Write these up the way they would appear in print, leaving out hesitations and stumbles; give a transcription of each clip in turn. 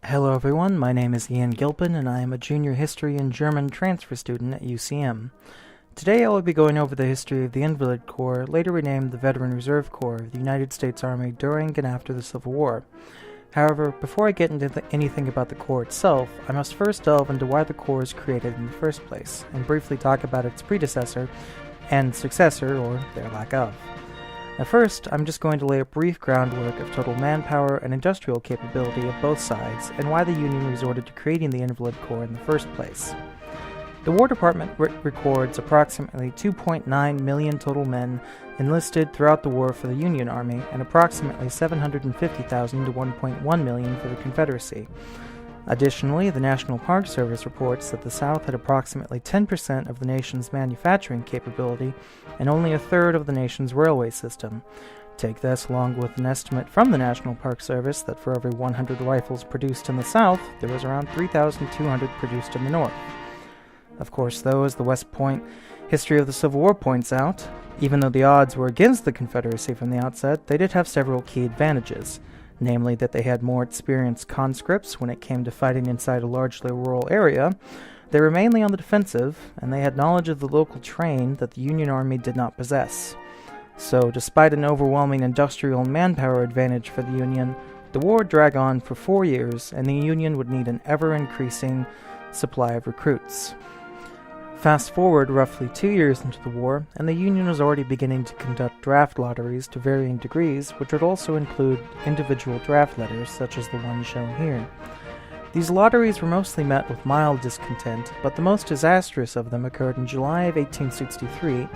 Hello everyone, my name is Ian Gilpin and I am a junior history and German transfer student at UCM. Today I will be going over the history of the Invalid Corps, later renamed the Veteran Reserve Corps of the United States Army during and after the Civil War. However, before I get into anything about the Corps itself, I must first delve into why the Corps was created in the first place, and briefly talk about its predecessor and successor, or their lack of. Now first, I'm just going to lay a brief groundwork of total manpower and industrial capability of both sides, and why the Union resorted to creating the Invalid Corps in the first place. The War Department records approximately 2.9 million total men enlisted throughout the war for the Union Army, and approximately 750,000 to 1.1 million for the Confederacy. Additionally, the National Park Service reports that the South had approximately 10% of the nation's manufacturing capability and only a third of the nation's railway system. Take this along with an estimate from the National Park Service that for every 100 rifles produced in the South, there was around 3,200 produced in the North. Of course, though, as the West Point history of the Civil War points out, even though the odds were against the Confederacy from the outset, they did have several key advantages. Namely that they had more experienced conscripts when it came to fighting inside a largely rural area, they were mainly on the defensive, and they had knowledge of the local terrain that the Union Army did not possess. So, despite an overwhelming industrial and manpower advantage for the Union, the war would drag on for 4 years, and the Union would need an ever-increasing supply of recruits. Fast forward roughly 2 years into the war, and the Union was already beginning to conduct draft lotteries to varying degrees, which would also include individual draft letters, such as the one shown here. These lotteries were mostly met with mild discontent, but the most disastrous of them occurred in July of 1863,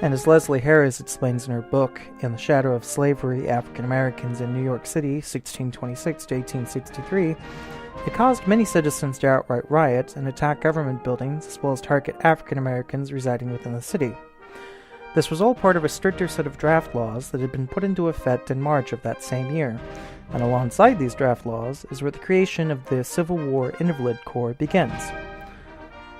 and as Leslie Harris explains in her book, In the Shadow of Slavery, African Americans in New York City, 1626 to 1863, it caused many citizens to outright riot and attack government buildings, as well as target African Americans residing within the city. This was all part of a stricter set of draft laws that had been put into effect in March of that same year, and alongside these draft laws is where the creation of the Civil War Invalid Corps begins.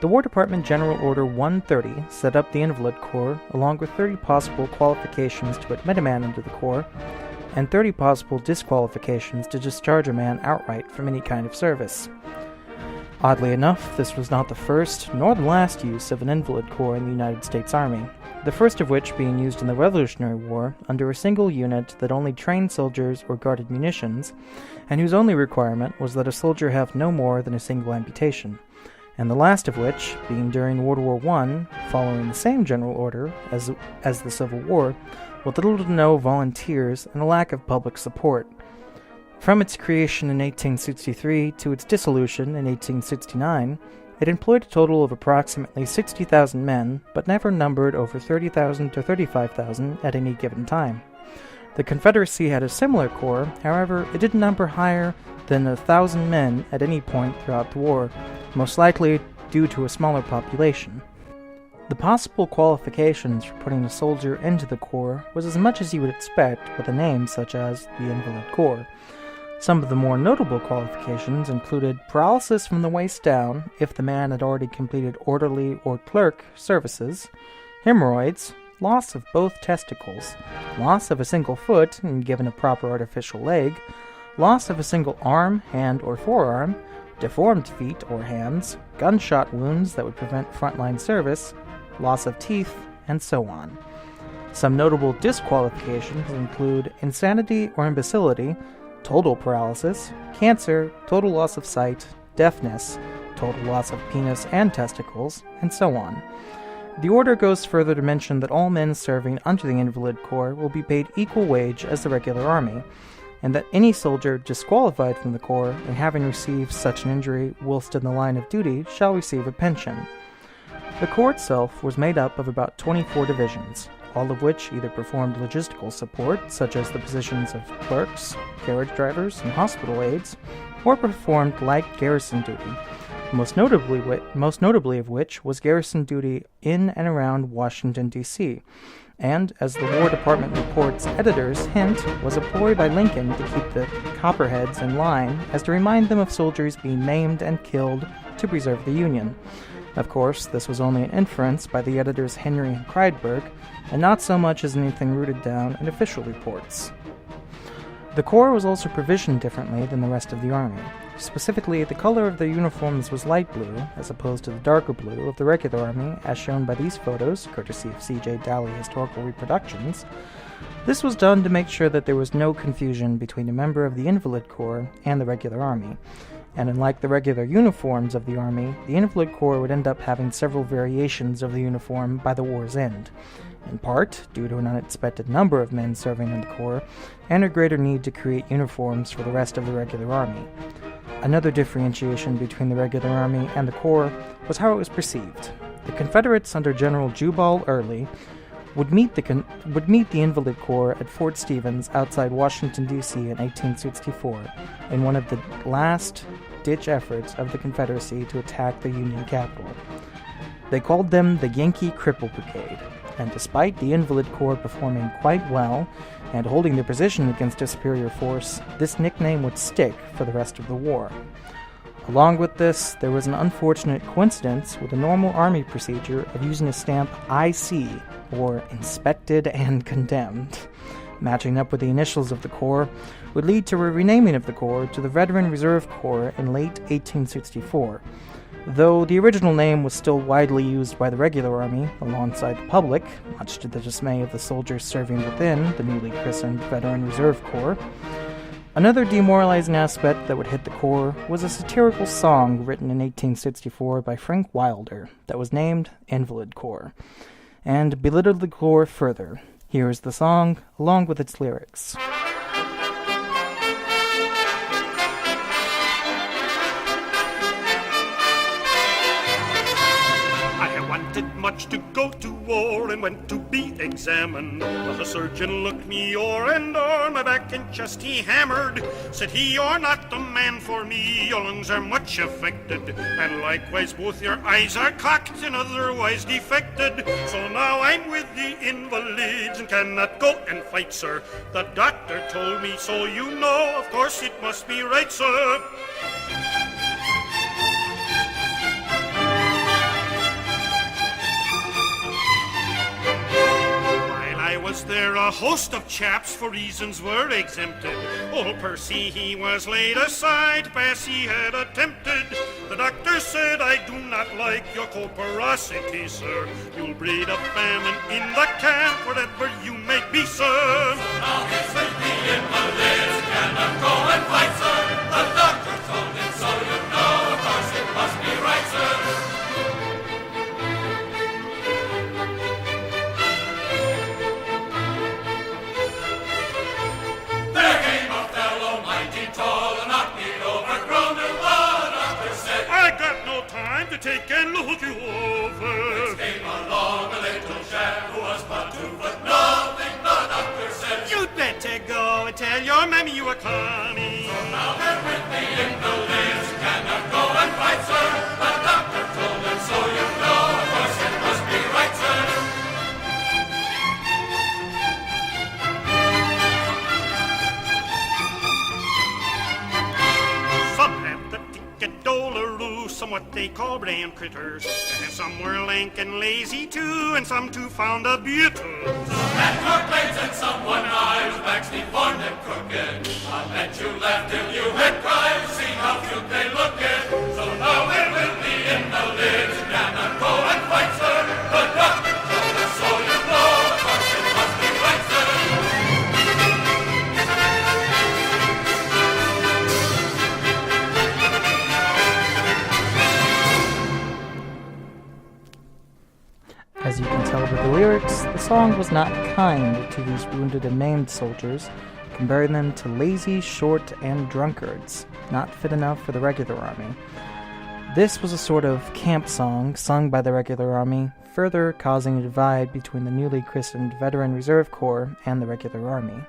The War Department General Order 130 set up the Invalid Corps, along with 30 possible qualifications to admit a man into the Corps, and 30 possible disqualifications to discharge a man outright from any kind of service. Oddly enough, this was not the first nor the last use of an Invalid Corps in the United States Army, the first of which being used in the Revolutionary War under a single unit that only trained soldiers or guarded munitions, and whose only requirement was that a soldier have no more than a single amputation, and the last of which, being during World War I, following the same general order as the Civil War, with little to no volunteers and a lack of public support. From its creation in 1863 to its dissolution in 1869, it employed a total of approximately 60,000 men, but never numbered over 30,000 to 35,000 at any given time. The Confederacy had a similar corps, however, it didn't number higher than 1,000 men at any point throughout the war, most likely due to a smaller population. The possible qualifications for putting a soldier into the Corps was as much as you would expect with a name such as the Invalid Corps. Some of the more notable qualifications included paralysis from the waist down if the man had already completed orderly or clerk services, hemorrhoids, loss of both testicles, loss of a single foot and given a proper artificial leg, loss of a single arm, hand, or forearm, deformed feet or hands, gunshot wounds that would prevent frontline service, loss of teeth, and so on. Some notable disqualifications include insanity or imbecility, total paralysis, cancer, total loss of sight, deafness, total loss of penis and testicles, and so on. The order goes further to mention that all men serving under the Invalid Corps will be paid equal wage as the regular army, and that any soldier disqualified from the Corps and having received such an injury whilst in the line of duty shall receive a pension. The Corps itself was made up of about 24 divisions, all of which either performed logistical support, such as the positions of clerks, carriage drivers, and hospital aides, or performed light garrison duty, most notably of which was garrison duty in and around Washington, D.C., and, as the War Department report's editor's hint, was a ploy by Lincoln to keep the Copperheads in line as to remind them of soldiers being maimed and killed to preserve the Union. Of course, this was only an inference by the editors Henry and Kreidberg, and not so much as anything rooted down in official reports. The Corps was also provisioned differently than the rest of the Army. Specifically, the color of their uniforms was light blue, as opposed to the darker blue of the regular Army, as shown by these photos, courtesy of C.J. Dalley Historical Reproductions. This was done to make sure that there was no confusion between a member of the Invalid Corps and the regular Army. And unlike the regular uniforms of the Army, the Invalid Corps would end up having several variations of the uniform by the war's end, in part due to an unexpected number of men serving in the Corps and a greater need to create uniforms for the rest of the regular Army. Another differentiation between the regular Army and the Corps was how it was perceived. The Confederates under General Jubal Early would meet the Invalid Corps at Fort Stevens outside Washington, D.C. in 1864 in one of the last-ditch efforts of the Confederacy to attack the Union capital. They called them the Yankee Cripple Brigade, and despite the Invalid Corps performing quite well and holding their position against a superior force, this nickname would stick for the rest of the war. Along with this, there was an unfortunate coincidence with the normal Army procedure of using a stamp IC, or Inspected and Condemned. Matching up with the initials of the Corps would lead to a renaming of the Corps to the Veteran Reserve Corps in late 1864, though the original name was still widely used by the regular Army alongside the public, much to the dismay of the soldiers serving within the newly christened Veteran Reserve Corps. Another demoralizing aspect that would hit the Corps was a satirical song written in 1864 by Frank Wilder that was named Invalid Corps, and belittled the Corps further. Here is the song, along with its lyrics. Wanted much to go to war and went to be examined. But the surgeon looked me o'er and on my back and chest he hammered. Said he, "You're not the man for me, your lungs are much affected, and likewise both your eyes are cocked and otherwise defected. So now I'm with the invalids and cannot go and fight, sir. The doctor told me so, you know, of course it must be right, sir." Was there a host of chaps for reasons were exempted? Old Percy, he was laid aside, pass he had attempted. The doctor said, "I do not like your corporosity, sir. You'll breed a famine in the camp, wherever you may be, sir." So now he's with the invalids, cannot go and fight, sir. The doctor told him so, you know, of course it must be right, sir. To take and look you over. Next came along a little chap who was but 2 foot nothing. The doctor said, "You'd better go and tell your mammy you were coming." So now they're with the invalids, cannot go and fight, sir. The doctor told them so, you know, of course it must be right, sir. Some have the ticket-dollaroo, some what they call brand critters, and some were lank and lazy too, and some too found a beauty. Some had cork legs and some one-eyed, with backs deformed and crooked. I bet you laughed till you had cried, see how cute they looked. So now we're with the invalids, cannot go and fight, sir. The doctor told us so, you know, of course it must be right, sir. As you can tell by the lyrics, the song was not kind to these wounded and maimed soldiers, comparing them to lazy, short, and drunkards, not fit enough for the regular army. This was a sort of camp song sung by the regular army, further causing a divide between the newly christened Veteran Reserve Corps and the regular army.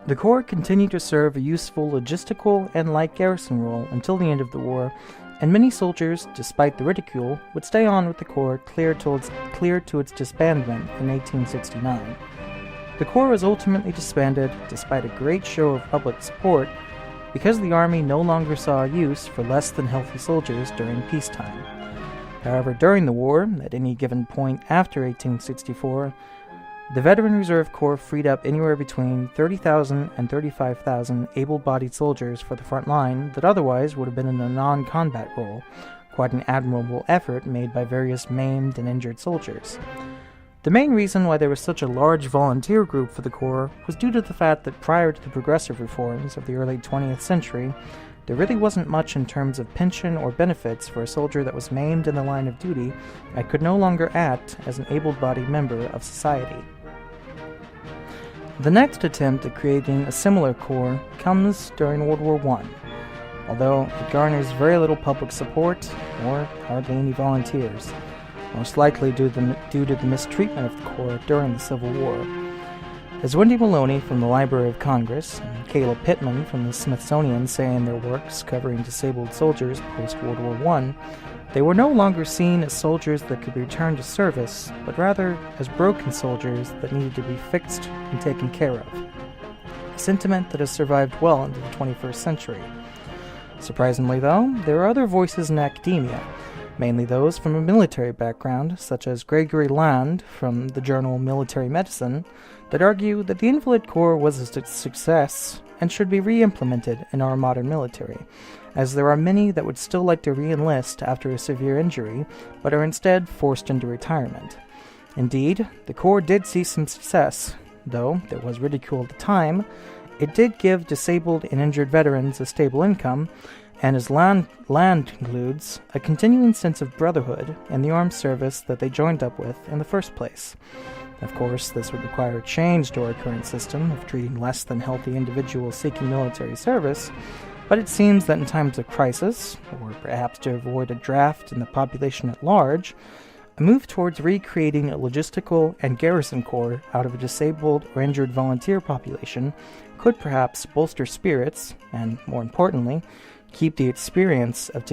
The Corps continued to serve a useful logistical and light garrison role until the end of the war, and many soldiers, despite the ridicule, would stay on with the Corps clear to its disbandment in 1869. The Corps was ultimately disbanded despite a great show of public support because the Army no longer saw a use for less than healthy soldiers during peacetime. However, during the war, at any given point after 1864, The Veteran Reserve Corps freed up anywhere between 30,000 and 35,000 able-bodied soldiers for the front line that otherwise would have been in a non-combat role, quite an admirable effort made by various maimed and injured soldiers. The main reason why there was such a large volunteer group for the Corps was due to the fact that prior to the progressive reforms of the early 20th century, there really wasn't much in terms of pension or benefits for a soldier that was maimed in the line of duty and could no longer act as an able-bodied member of society. The next attempt at creating a similar corps comes during World War I, although it garners very little public support or hardly any volunteers, most likely due to the mistreatment of the Corps during the Civil War. As Wendy Maloney from the Library of Congress and Caleb Pittman from the Smithsonian say in their works covering disabled soldiers post-World War I, they were no longer seen as soldiers that could return to service, but rather as broken soldiers that needed to be fixed and taken care of. A sentiment that has survived well into the 21st century. Surprisingly, though, there are other voices in academia, mainly those from a military background, such as Gregory Land from the journal Military Medicine, that argue that the Invalid Corps was a success and should be re-implemented in our modern military, as there are many that would still like to re-enlist after a severe injury, but are instead forced into retirement. Indeed, the Corps did see some success, though there was ridicule at the time. It did give disabled and injured veterans a stable income, and as Land concludes, a continuing sense of brotherhood in the armed service that they joined up with in the first place. Of course, this would require a change to our current system of treating less than healthy individuals seeking military service, but it seems that in times of crisis, or perhaps to avoid a draft in the population at large, a move towards recreating a logistical and garrison corps out of a disabled or injured volunteer population could perhaps bolster spirits, and, more importantly, keep the experience of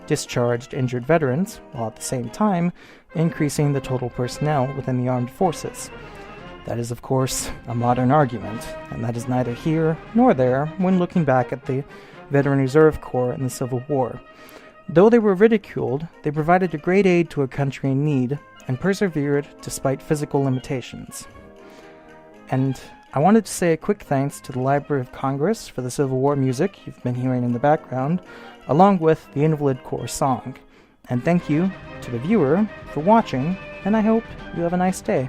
discharged injured veterans, while at the same time increasing the total personnel within the armed forces. That is, of course, a modern argument, and that is neither here nor there when looking back at the Veteran Reserve Corps in the Civil War. Though they were ridiculed, they provided a great aid to a country in need and persevered despite physical limitations. And I wanted to say a quick thanks to the Library of Congress for the Civil War music you've been hearing in the background, along with the Invalid Corps song. And thank you to the viewer for watching, and I hope you have a nice day.